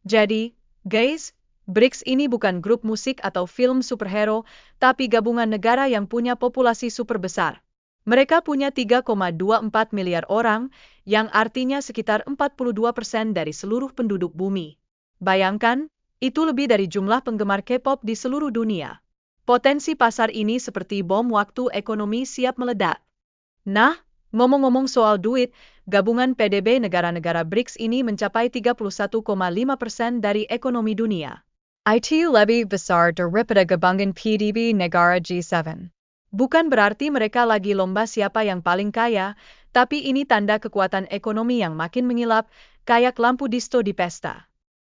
Jadi, guys, BRICS ini bukan grup musik atau film superhero, tapi gabungan negara yang punya populasi super besar. Mereka punya 3,24 miliar orang, yang artinya sekitar 42% dari seluruh penduduk bumi. Bayangkan, itu lebih dari jumlah penggemar K-pop di seluruh dunia. Potensi pasar ini seperti bom waktu ekonomi siap meledak. Nah, ngomong-ngomong soal duit, gabungan PDB negara-negara BRICS ini mencapai 31,5% dari ekonomi dunia. Itu lebih besar daripada gabungan PDB negara G7. Bukan berarti mereka lagi lomba siapa yang paling kaya, tapi ini tanda kekuatan ekonomi yang makin mengilap, kayak lampu disto di pesta.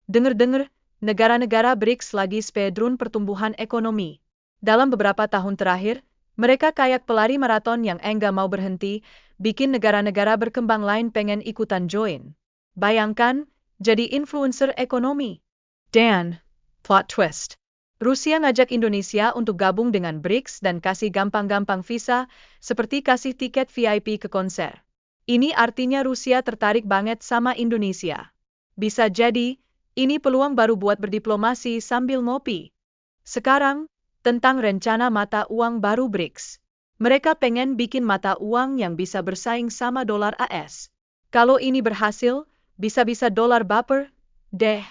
Dengar-dengar, negara-negara BRICS lagi speedrun pertumbuhan ekonomi. Dalam beberapa tahun terakhir, mereka kayak pelari maraton yang enggak mau berhenti, bikin negara-negara berkembang lain pengen ikutan join. Bayangkan, jadi influencer ekonomi. Dan, plot twist. Rusia ngajak Indonesia untuk gabung dengan BRICS dan kasih gampang-gampang visa, seperti kasih tiket VIP ke konser. Ini artinya Rusia tertarik banget sama Indonesia. Bisa jadi, ini peluang baru buat berdiplomasi sambil ngopi. Sekarang, tentang rencana mata uang baru BRICS. Mereka pengen bikin mata uang yang bisa bersaing sama dolar AS. Kalau ini berhasil, bisa-bisa dolar baper, deh.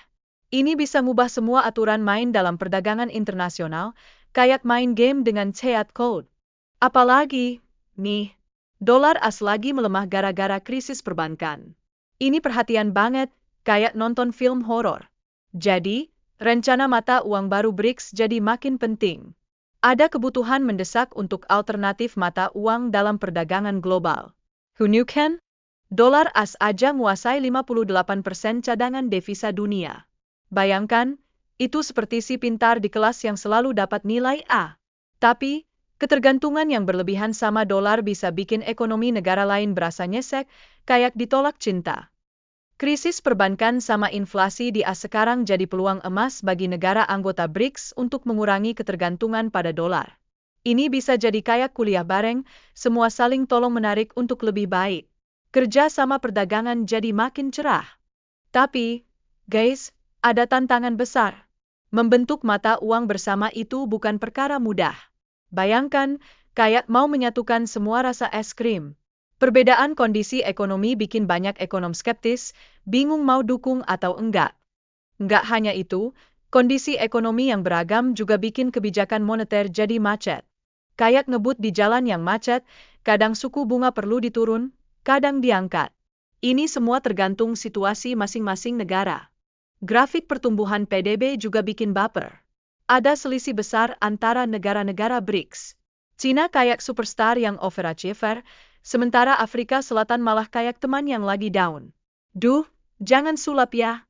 Ini bisa ngubah semua aturan main dalam perdagangan internasional, kayak main game dengan cheat code. Apalagi, nih, dolar AS lagi melemah gara-gara krisis perbankan. Ini perhatian banget, kayak nonton film horor. Jadi, rencana mata uang baru BRICS jadi makin penting. Ada kebutuhan mendesak untuk alternatif mata uang dalam perdagangan global. Who knew can? Dolar AS aja menguasai 58% cadangan devisa dunia. Bayangkan, itu seperti si pintar di kelas yang selalu dapat nilai A. Tapi, ketergantungan yang berlebihan sama dolar bisa bikin ekonomi negara lain berasa nyesek, kayak ditolak cinta. Krisis perbankan sama inflasi di AS sekarang jadi peluang emas bagi negara anggota BRICS untuk mengurangi ketergantungan pada dolar. Ini bisa jadi kayak kuliah bareng, semua saling tolong-menarik untuk lebih baik. Kerja sama perdagangan jadi makin cerah. Tapi, guys, ada tantangan besar. Membentuk mata uang bersama itu bukan perkara mudah. Bayangkan, kayak mau menyatukan semua rasa es krim. Perbedaan kondisi ekonomi bikin banyak ekonom skeptis, bingung mau dukung atau enggak. Enggak hanya itu, kondisi ekonomi yang beragam juga bikin kebijakan moneter jadi macet. Kayak ngebut di jalan yang macet, kadang suku bunga perlu diturun, kadang diangkat. Ini semua tergantung situasi masing-masing negara. Grafik pertumbuhan PDB juga bikin baper. Ada selisih besar antara negara-negara BRICS. Cina kayak superstar yang overachiever, sementara Afrika Selatan malah kayak teman yang lagi down. Duh, jangan sulap ya.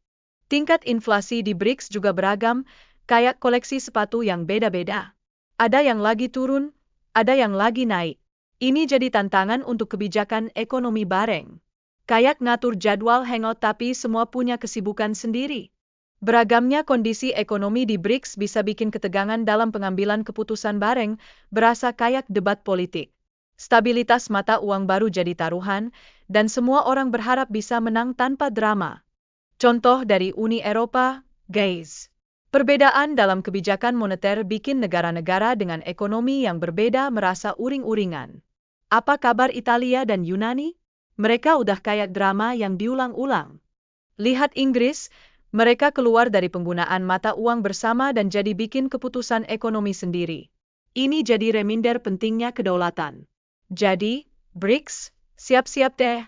Tingkat inflasi di BRICS juga beragam, kayak koleksi sepatu yang beda-beda. Ada yang lagi turun, ada yang lagi naik. Ini jadi tantangan untuk kebijakan ekonomi bareng. Kayak ngatur jadwal hangout tapi semua punya kesibukan sendiri. Beragamnya kondisi ekonomi di BRICS bisa bikin ketegangan dalam pengambilan keputusan bareng, berasa kayak debat politik. Stabilitas mata uang baru jadi taruhan, dan semua orang berharap bisa menang tanpa drama. Contoh dari Uni Eropa, guys. Perbedaan dalam kebijakan moneter bikin negara-negara dengan ekonomi yang berbeda merasa uring-uringan. Apa kabar Italia dan Yunani? Mereka udah kayak drama yang diulang-ulang. Lihat Inggris, mereka keluar dari penggunaan mata uang bersama dan jadi bikin keputusan ekonomi sendiri. Ini jadi reminder pentingnya kedaulatan. Jadi, BRICS, siap-siap deh.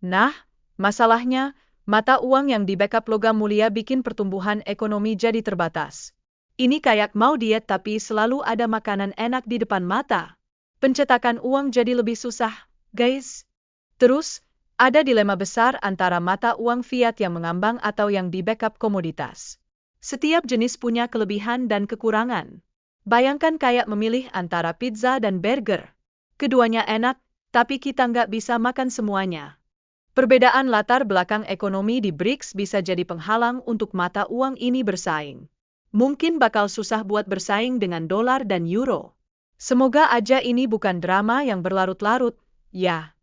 Nah, masalahnya, mata uang yang di backup logam mulia bikin pertumbuhan ekonomi jadi terbatas. Ini kayak mau diet tapi selalu ada makanan enak di depan mata. Pencetakan uang jadi lebih susah, guys. Terus, ada dilema besar antara mata uang fiat yang mengambang atau yang di backup komoditas. Setiap jenis punya kelebihan dan kekurangan. Bayangkan kayak memilih antara pizza dan burger. Keduanya enak, tapi kita nggak bisa makan semuanya. Perbedaan latar belakang ekonomi di BRICS bisa jadi penghalang untuk mata uang ini bersaing. Mungkin bakal susah buat bersaing dengan dolar dan euro. Semoga aja ini bukan drama yang berlarut-larut, ya.